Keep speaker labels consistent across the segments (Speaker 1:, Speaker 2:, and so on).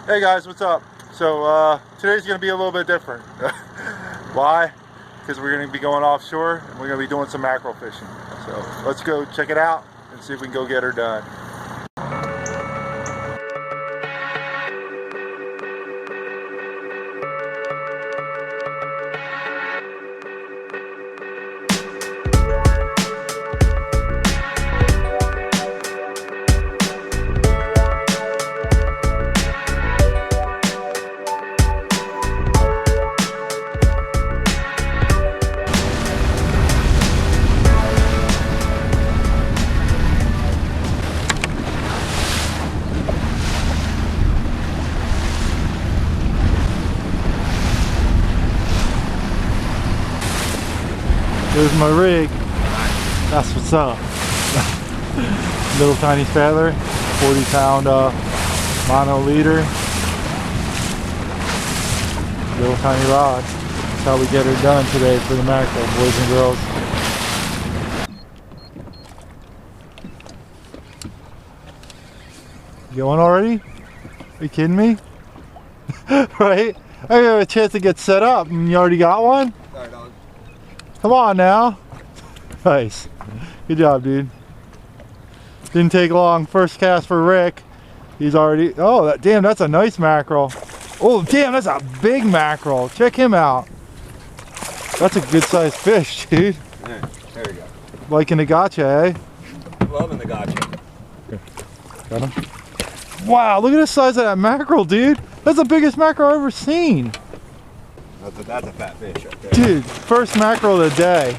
Speaker 1: Hey guys, what's up? So today's gonna be a little bit different. Why? Because we're gonna be going offshore and we're gonna be doing some mackerel fishing. So let's go check it out and see if we can go get her done. There's my rig. That's what's up. Little tiny feather, 40-pound mono leader. Little tiny rod. That's how we get her done today for the mackerel, boys and girls. Going already? Are you kidding me? Right? I have a chance to get set up and you already got one?
Speaker 2: Sorry, dog.
Speaker 1: Come on now. Nice. Good job, dude. Didn't take long. First cast for Rick. He's already... Oh, damn, that's a nice mackerel. Oh, damn, that's a big mackerel. Check him out. That's a good sized fish, dude.
Speaker 2: Yeah, there we go.
Speaker 1: Liking the gotcha, eh?
Speaker 2: Loving the gotcha.
Speaker 1: Okay. Got him. Wow, look at the size of that mackerel, dude. That's the biggest mackerel I've ever seen.
Speaker 2: That's a fat fish right there.
Speaker 1: Dude, first mackerel of the day.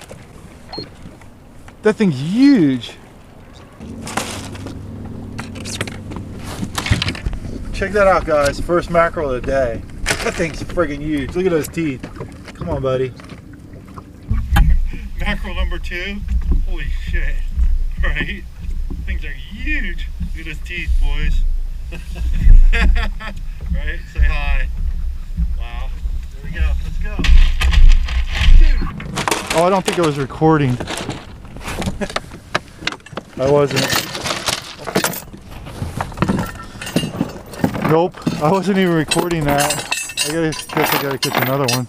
Speaker 1: That thing's huge. Check that out, guys. First mackerel of the day. That thing's friggin' huge. Look at those teeth. Come on, buddy. Mackerel number 2. Holy shit. Right? Things are huge. Look at those teeth, boys. Right? Say hi. Wow. There we go. Let's go. Dude. Oh, I don't think I was recording. I wasn't. Nope. I wasn't even recording that. I gotta catch another one.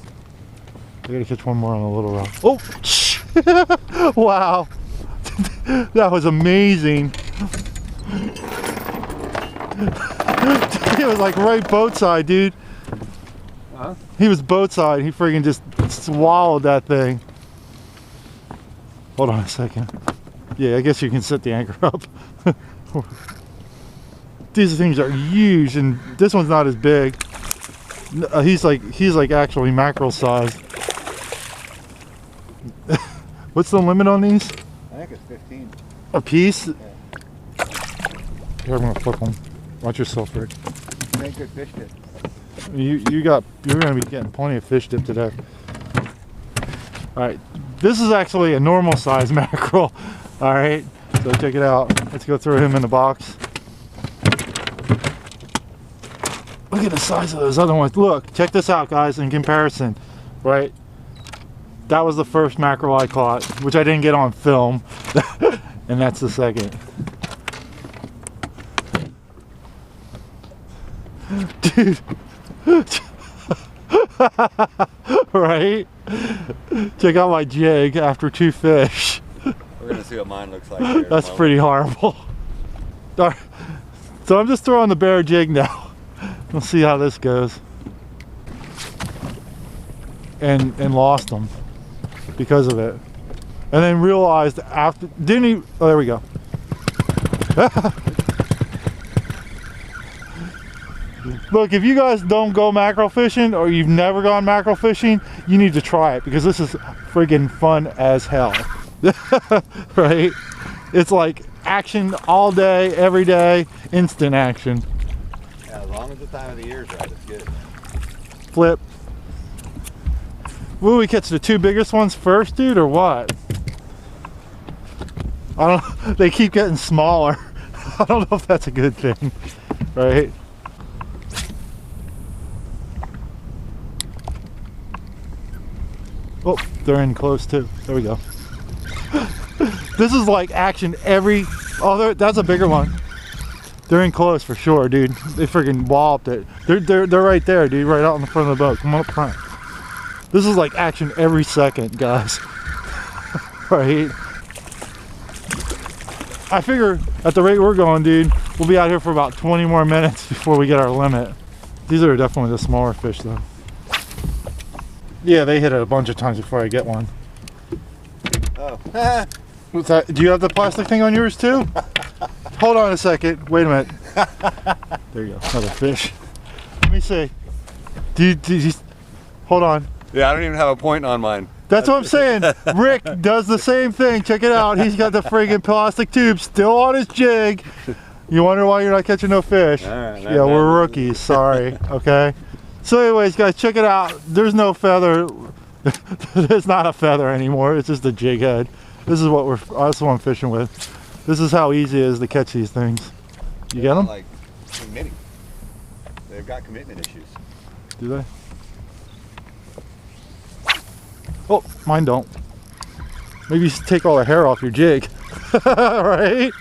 Speaker 1: I gotta catch one more on a little rod. Oh! Wow. That was amazing. It was like right boat side, dude.
Speaker 2: Huh?
Speaker 1: He was boat side. He friggin' just swallowed that thing. Hold on a second. Yeah, I guess you can set the anchor up. These things are huge, and this one's not as big. He's like actually mackerel size. What's the limit on these?
Speaker 2: I think it's 15.
Speaker 1: A piece?
Speaker 2: Yeah.
Speaker 1: Here, I'm gonna flip them. Watch yourself, Rick.
Speaker 2: Make good fish dip.
Speaker 1: You're gonna be getting plenty of fish dip today. All right, this is actually a normal size mackerel. All right, so check it out. Let's go throw him in the box. Look at the size of those other ones. Look, check this out, guys, in comparison, right? That was the first mackerel I caught, which I didn't get on film, and that's the second. Dude. Right? Check out my jig after 2 fish.
Speaker 2: We're gonna see what mine looks like here.
Speaker 1: That's pretty horrible. All right. So I'm just throwing the bare jig now. We'll see how this goes. And lost them because of it. And then realized after, didn't he? Oh, there we go. Look, if you guys don't go mackerel fishing or you've never gone mackerel fishing, you need to try it because this is friggin' fun as hell. Right? It's like action all day, every day, instant action.
Speaker 2: Yeah, as long as the time of the year is right, it's good.
Speaker 1: Flip. Will we catch the 2 biggest ones first, dude, or what? I don't know. They keep getting smaller. I don't know if that's a good thing, right? Oh, they're in close too. There we go. This is like action every... Oh, that's a bigger one. They're in close for sure, dude. They freaking walloped it. They're right there, dude, right out in the front of the boat. Come on up front. This is like action every second, guys. Right? I figure at the rate we're going, dude, we'll be out here for about 20 more minutes before we get our limit. These are definitely the smaller fish, though. Yeah, they hit it a bunch of times before I get one.
Speaker 2: Oh.
Speaker 1: What's that? Do you have the plastic thing on yours too? Hold on a second. Wait a minute. There you go. Another fish. Let me see. Do you hold on.
Speaker 2: Yeah, I don't even have a point on mine.
Speaker 1: That's what I'm saying. Rick does the same thing. Check it out. He's got the friggin' plastic tube still on his jig. You wonder why you're not catching no fish?
Speaker 2: All right,
Speaker 1: Yeah, we're rookies. Sorry. Okay. So anyways, guys, check it out. There's no feather. It's not a feather anymore. It's just a jig head. This is what that's what I'm fishing with. This is how easy it is to catch these things. You get them?
Speaker 2: Like committing. They've got commitment issues.
Speaker 1: Do they? Oh, mine don't. Maybe you should take all the hair off your jig. Right?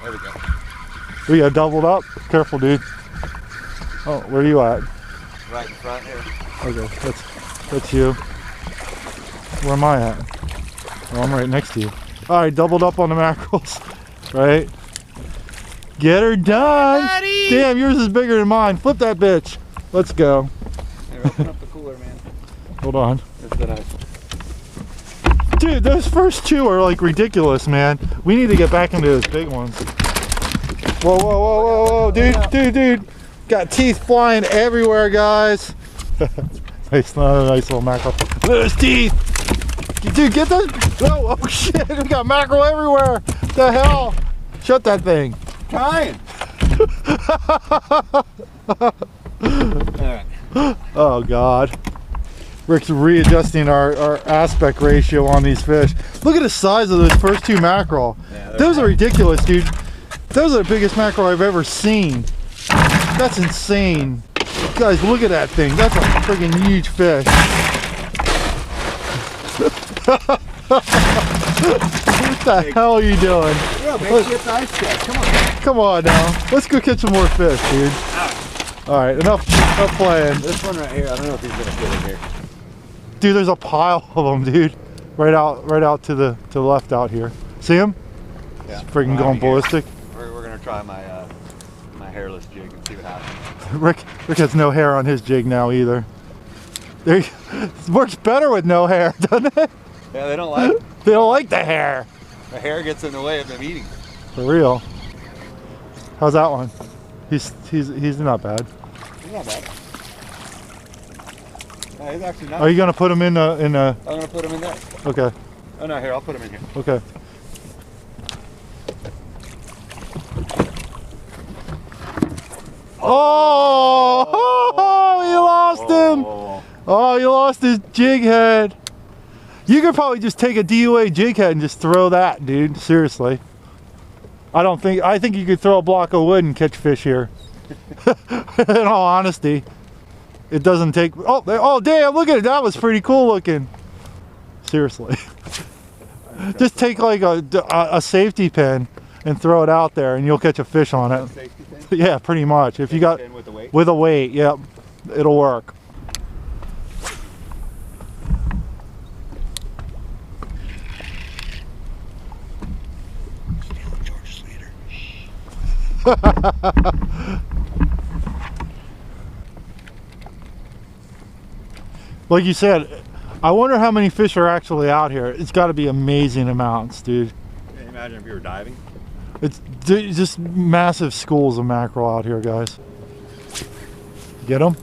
Speaker 2: There we go.
Speaker 1: We got doubled up. Careful, dude. Oh, where are you at?
Speaker 2: Right in front here.
Speaker 1: Okay, that's you. Where am I at? Oh, I'm right next to you. All right, doubled up on the mackerels. Right? Get her done. Daddy! Damn, yours is bigger than mine. Flip that bitch. Let's go.
Speaker 2: Here, open up the cooler, man.
Speaker 1: Hold on.
Speaker 2: That's the knife.
Speaker 1: Dude, those first two are like ridiculous, man. We need to get back into those big ones. Whoa, whoa, whoa, whoa, whoa. Dude. Got teeth flying everywhere, guys. Nice little mackerel. Look at those teeth. Dude, get those. Oh shit, we got mackerel everywhere. What the hell? Shut that thing.
Speaker 2: Trying. Alright.
Speaker 1: Oh God. Rick's readjusting our aspect ratio on these fish. Look at the size of those first two mackerel. Yeah, those are ridiculous, dude. Those are the biggest mackerel I've ever seen. That's insane. Guys, look at that thing. That's a freaking huge fish. What the hell are you doing?
Speaker 2: Yeah, maybe it's ice catch. Come on.
Speaker 1: Come on now. Let's go catch some more fish, dude. Alright, enough playing.
Speaker 2: This one right here, I don't know if he's gonna fit in here.
Speaker 1: Dude, there's a pile of them, dude. Right out to the left out here. See him?
Speaker 2: Yeah.
Speaker 1: He's freaking going ballistic.
Speaker 2: We're gonna try my my hairless jig and see what happens.
Speaker 1: Rick has no hair on his jig now either. It works better with no hair, doesn't it?
Speaker 2: Yeah, they don't like it.
Speaker 1: They don't like the hair.
Speaker 2: The hair gets in the way of them eating.
Speaker 1: For real. How's that one? He's not bad.
Speaker 2: He's not bad. No, he's actually not.
Speaker 1: Are you gonna put him in a?
Speaker 2: I'm gonna put him in there.
Speaker 1: Okay.
Speaker 2: Oh no, here, I'll put him in here.
Speaker 1: Okay. Oh, you lost him. Oh, you lost his jig head. You could probably just take a DOA jig head and just throw that, dude. Seriously. I think you could throw a block of wood and catch fish here. In all honesty. It doesn't take, oh damn, look at it. That was pretty cool looking. Seriously. Just take like a safety pin and throw it out there and you'll catch a fish on it.
Speaker 2: Safety pin?
Speaker 1: Yeah, pretty much. If you got
Speaker 2: with a weight?
Speaker 1: With a weight, yep. It'll work. Like you said, I wonder how many fish are actually out here. It's got to be amazing amounts, dude.
Speaker 2: Can you imagine if you were diving?
Speaker 1: It's just massive schools of mackerel out here, guys. Get them?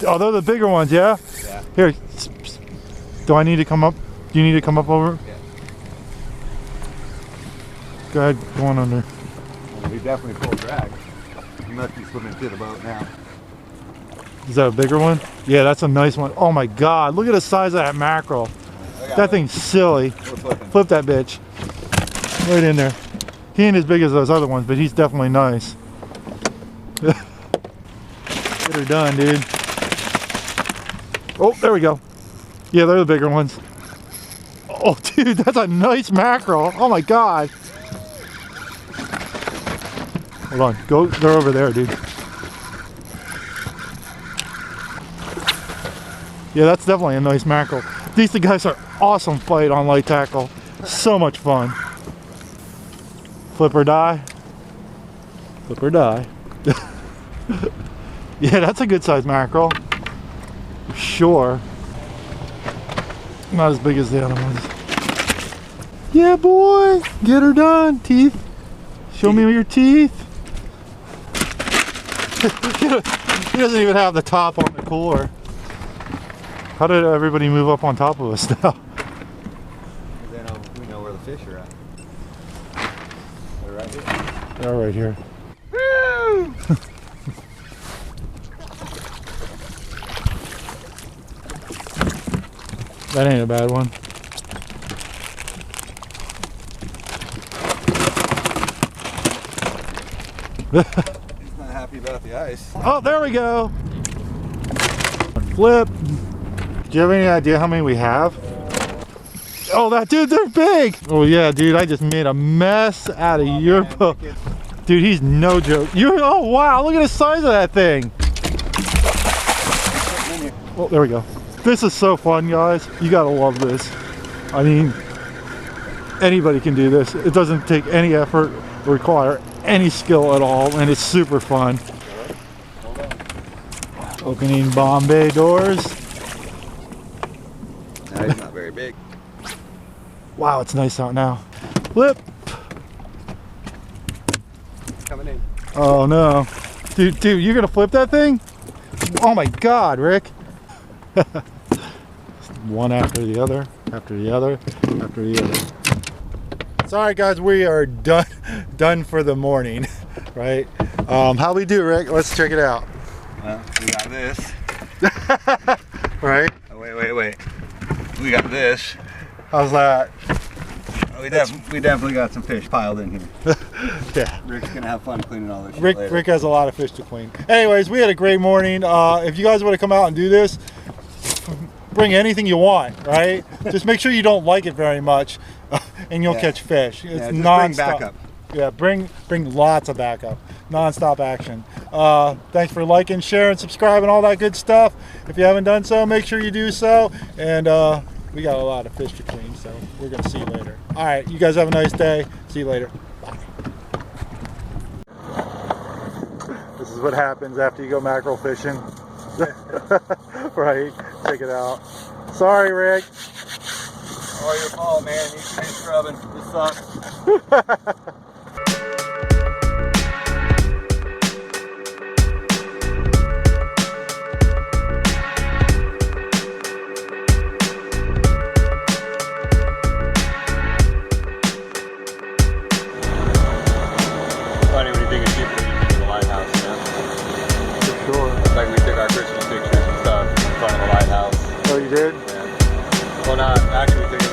Speaker 1: Oh, they're the bigger ones, yeah?
Speaker 2: Yeah.
Speaker 1: Here, do I need to come up? Do you need to come up over?
Speaker 2: Yeah.
Speaker 1: Go ahead, go on under.
Speaker 2: Well, he definitely pulled drag. He must be swimming to the boat now.
Speaker 1: Is that a bigger one? Yeah, that's a nice one. Oh my God, look at the size of that mackerel. That thing's silly. Flip that bitch. Right in there. He ain't as big as those other ones, but he's definitely nice. Get her done, dude. Oh, there we go. Yeah, they're the bigger ones. Oh, dude, that's a nice mackerel. Oh my God. Hold on. Go. They're over there, dude. Yeah, that's definitely a nice mackerel. These guys are awesome fight on light tackle. So much fun. Flip or die. Flip or die. Yeah, that's a good size mackerel. For sure. Not as big as the other ones. Yeah, boy. Get her done. Teeth. Show me your teeth. He doesn't even have the top on the cooler. How did everybody move up on top of us now?
Speaker 2: We know where the fish are at. They're right here.
Speaker 1: They're right here.
Speaker 2: Woo!
Speaker 1: That ain't a bad one.
Speaker 2: He's not happy about the ice.
Speaker 1: Oh, there we go. Flip. Do you have any idea how many we have? Oh, that dude, they're big. Oh yeah, dude, I just made a mess out of your boat. Dude, he's no joke. Oh wow, look at the size of that thing. Oh, there we go. This is so fun, guys. You gotta love this. I mean, anybody can do this. It doesn't take any effort, require any skill at all, and it's super fun. Opening bomb bay doors.
Speaker 2: No, he's not very big.
Speaker 1: Wow, it's nice out now. Flip.
Speaker 2: Coming in.
Speaker 1: Oh no. Dude, you're gonna flip that thing? Oh my God, Rick. One after the other, after the other, after the other. Sorry guys, we are done for the morning, right? How we do, Rick? Let's check it out.
Speaker 2: Well, we got this.
Speaker 1: Right?
Speaker 2: Oh, wait. We got this.
Speaker 1: How's that?
Speaker 2: We definitely got some fish piled in here.
Speaker 1: Yeah.
Speaker 2: Rick's gonna have fun cleaning all this shit later.
Speaker 1: Rick has a lot of fish to clean. Anyways, we had a great morning. If you guys want to come out and do this, bring anything you want, right? Just make sure you don't like it very much, and you'll catch fish. It's
Speaker 2: just
Speaker 1: non-stop.
Speaker 2: bring backup.
Speaker 1: Yeah, bring lots of backup. Non-stop action. Thanks for liking, sharing, subscribing, all that good stuff. If you haven't done so, make sure you do so. And we got a lot of fish to clean, so we're gonna see you later. All right, you guys have a nice day. See you later. Bye. This is what happens after you go mackerel fishing. Right, check it out. Sorry, Rick.
Speaker 2: Oh, your fault, man. You should be scrubbing. This sucks. Funny when you think it's cheaper than you the lighthouse, you know?
Speaker 1: For sure.
Speaker 2: Like we took our Christmas pictures and stuff in front of the lighthouse.
Speaker 1: Oh, you did?
Speaker 2: Yeah. Well, not actually, we took it